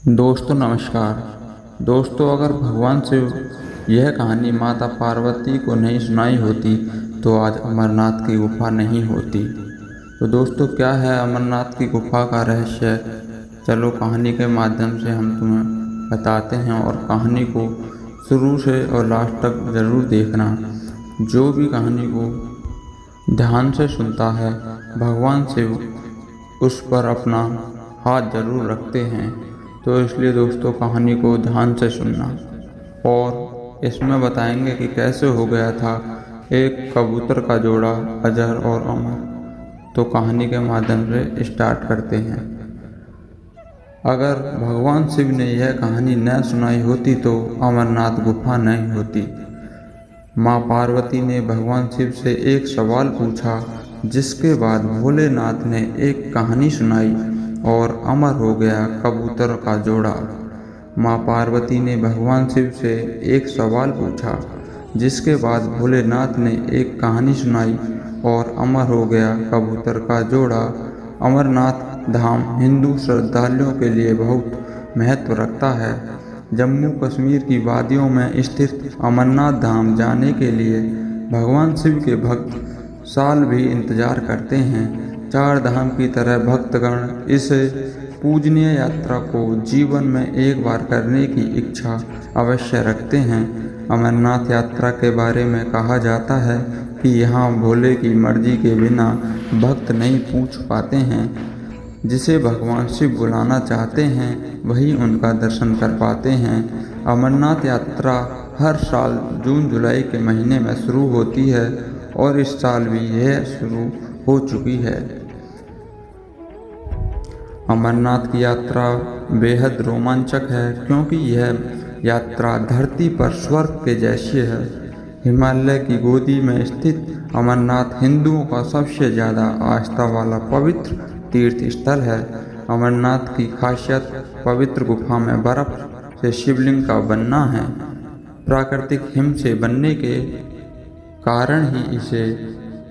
दोस्तों नमस्कार। दोस्तों, अगर भगवान शिव यह कहानी माता पार्वती को नहीं सुनाई होती तो आज अमरनाथ की गुफा नहीं होती। तो दोस्तों, क्या है अमरनाथ की गुफा का रहस्य? चलो कहानी के माध्यम से हम तुम्हें बताते हैं और कहानी को शुरू से और लास्ट तक ज़रूर देखना। जो भी कहानी को ध्यान से सुनता है भगवान शिव उस पर अपना हाथ जरूर रखते हैं। तो इसलिए दोस्तों कहानी को ध्यान से सुनना और इसमें बताएंगे कि कैसे हो गया था एक कबूतर का जोड़ा अजर और अमर। तो कहानी के माध्यम से स्टार्ट करते हैं। अगर भगवान शिव ने यह कहानी न सुनाई होती तो अमरनाथ गुफा नहीं होती। माँ पार्वती ने भगवान शिव से एक सवाल पूछा, जिसके बाद भोलेनाथ ने एक कहानी सुनाई और अमर हो गया कबूतर का जोड़ा। माँ पार्वती ने भगवान शिव से एक सवाल पूछा, जिसके बाद भोलेनाथ ने एक कहानी सुनाई और अमर हो गया कबूतर का जोड़ा। अमरनाथ धाम हिंदू श्रद्धालुओं के लिए बहुत महत्व रखता है। जम्मू कश्मीर की वादियों में स्थित अमरनाथ धाम जाने के लिए भगवान शिव के भक्त साल भी इंतजार करते हैं। चार धाम की तरह भक्तगण इस पूजनीय यात्रा को जीवन में एक बार करने की इच्छा अवश्य रखते हैं। अमरनाथ यात्रा के बारे में कहा जाता है कि यहाँ भोले की मर्जी के बिना भक्त नहीं पूछ पाते हैं। जिसे भगवान शिव बुलाना चाहते हैं वही उनका दर्शन कर पाते हैं। अमरनाथ यात्रा हर साल जून जुलाई के महीने में शुरू होती है और इस साल भी यह शुरू हो चुकी है। अमरनाथ की यात्रा बेहद रोमांचक है क्योंकि यह यात्रा धरती पर स्वर्ग के जैसी है। हिमालय की गोदी में स्थित अमरनाथ हिंदुओं का सबसे ज़्यादा आस्था वाला पवित्र तीर्थ स्थल है। अमरनाथ की खासियत पवित्र गुफा में बर्फ से शिवलिंग का बनना है। प्राकृतिक हिम से बनने के कारण ही इसे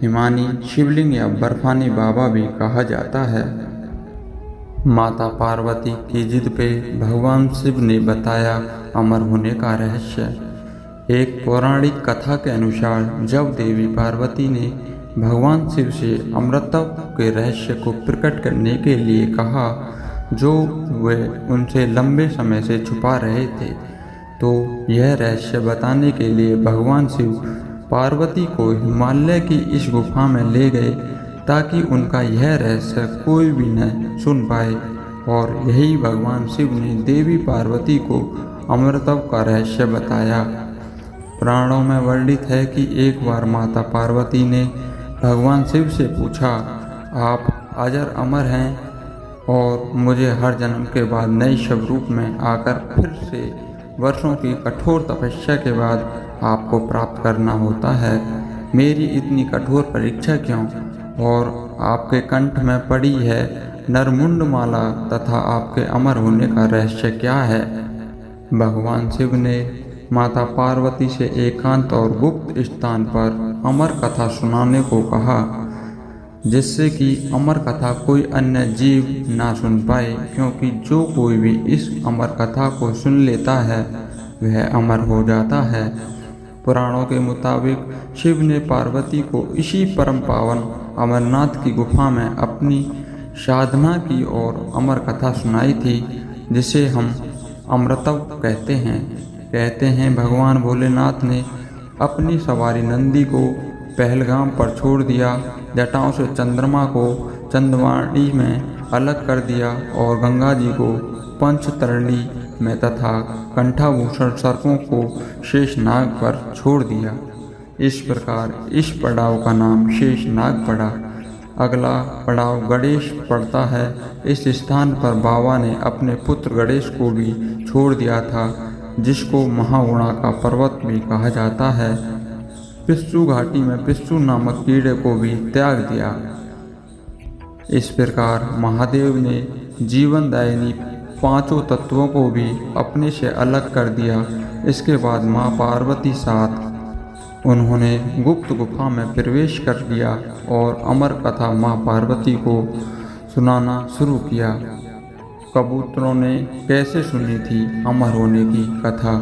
हिमानी शिवलिंग या बर्फानी बाबा भी कहा जाता है। माता पार्वती की जिद पे भगवान शिव ने बताया अमर होने का रहस्य। एक पौराणिक कथा के अनुसार जब देवी पार्वती ने भगवान शिव से अमृतत्व के रहस्य को प्रकट करने के लिए कहा, जो वे उनसे लंबे समय से छुपा रहे थे, तो यह रहस्य बताने के लिए भगवान शिव पार्वती को हिमालय की इस गुफा में ले गए ताकि उनका यह रहस्य कोई भी न सुन पाए। और यही भगवान शिव ने देवी पार्वती को अमृतत्व का रहस्य बताया। पुराणों में वर्णित है कि एक बार माता पार्वती ने भगवान शिव से पूछा, आप अजर अमर हैं और मुझे हर जन्म के बाद नए शव रूप में आकर फिर से वर्षों की कठोर तपस्या के बाद आपको प्राप्त करना होता है। मेरी इतनी कठोर परीक्षा क्यों? और आपके कंठ में पड़ी है नरमुंड माला तथा आपके अमर होने का रहस्य क्या है? भगवान शिव ने माता पार्वती से एकांत और गुप्त स्थान पर अमर कथा सुनाने को कहा, जिससे कि अमर कथा कोई अन्य जीव ना सुन पाए, क्योंकि जो कोई भी इस अमर कथा को सुन लेता है वह अमर हो जाता है। पुराणों के मुताबिक शिव ने पार्वती को इसी परम पावन अमरनाथ की गुफा में अपनी साधना की और अमर कथा सुनाई थी, जिसे हम अमृतत्व कहते हैं। भगवान भोलेनाथ ने अपनी सवारी नंदी को पहलगाम पर छोड़ दिया, जटाओं से चंद्रमा को चंदवाणी में अलग कर दिया और गंगा जी को पंचतरणी में तथा कंठाभूषण सर्पों को शेषनाग पर छोड़ दिया। इस प्रकार इस पड़ाव का नाम शेषनाग पड़ा। अगला पड़ाव गणेश पड़ता है। इस स्थान पर बाबा ने अपने पुत्र गणेश को भी छोड़ दिया था, जिसको महागुणा का पर्वत भी कहा जाता है। पिस्सू घाटी में पिस्सू नामक कीड़े को भी त्याग दिया। इस प्रकार महादेव ने जीवनदायिनी पांचों तत्वों को भी अपने से अलग कर दिया। इसके बाद माँ पार्वती साथ उन्होंने गुप्त गुफा में प्रवेश कर लिया और अमर कथा माँ पार्वती को सुनाना शुरू किया। कबूतरों ने कैसे सुनी थी अमर होने की कथा।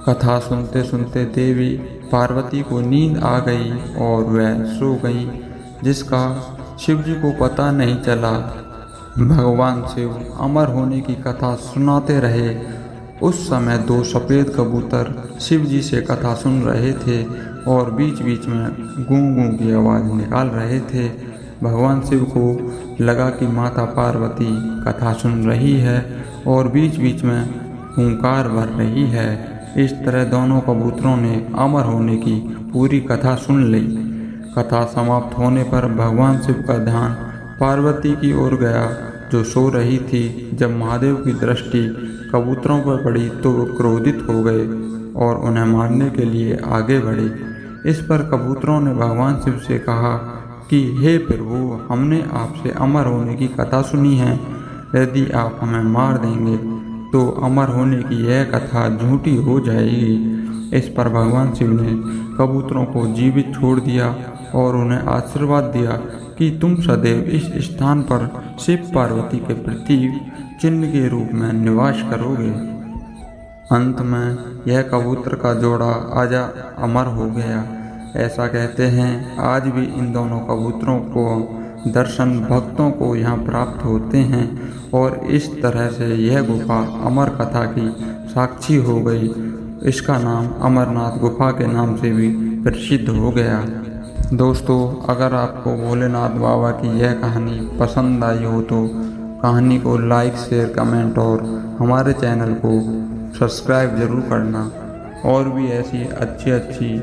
कथा सुनते सुनते देवी पार्वती को नींद आ गई और वह सो गई, जिसका शिव जी को पता नहीं चला। भगवान शिव अमर होने की कथा सुनाते रहे। उस समय 2 सफ़ेद कबूतर शिव जी से कथा सुन रहे थे और बीच बीच में गूं गूं की आवाज़ निकाल रहे थे। भगवान शिव को लगा कि माता पार्वती कथा सुन रही है और बीच बीच में हुंकार भर रही है। इस तरह दोनों कबूतरों ने अमर होने की पूरी कथा सुन ली। कथा समाप्त होने पर भगवान शिव का ध्यान पार्वती की ओर गया, जो सो रही थी। जब महादेव की दृष्टि कबूतरों पर पड़ी तो वो क्रोधित हो गए और उन्हें मारने के लिए आगे बढ़े। इस पर कबूतरों ने भगवान शिव से कहा कि हे प्रभु, हमने आपसे अमर होने की कथा सुनी है। यदि आप हमें मार देंगे तो अमर होने की यह कथा झूठी हो जाएगी। इस पर भगवान शिव ने कबूतरों को जीवित छोड़ दिया और उन्हें आशीर्वाद दिया कि तुम सदैव इस स्थान पर शिव पार्वती के प्रतीक चिन्ह के रूप में निवास करोगे। अंत में यह कबूतर का जोड़ा आज अमर हो गया। ऐसा कहते हैं आज भी इन दोनों कबूतरों को दर्शन भक्तों को यहाँ प्राप्त होते हैं और इस तरह से यह गुफा अमर कथा की साक्षी हो गई। इसका नाम अमरनाथ गुफा के नाम से भी प्रसिद्ध हो गया। दोस्तों, अगर आपको भोलेनाथ बाबा की यह कहानी पसंद आई हो तो कहानी को लाइक, शेयर, कमेंट और हमारे चैनल को सब्सक्राइब ज़रूर करना। और भी ऐसी अच्छी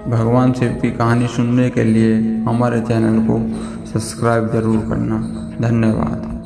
भगवान शिव की कहानी सुनने के लिए हमारे चैनल को सब्सक्राइब ज़रूर करना। धन्यवाद।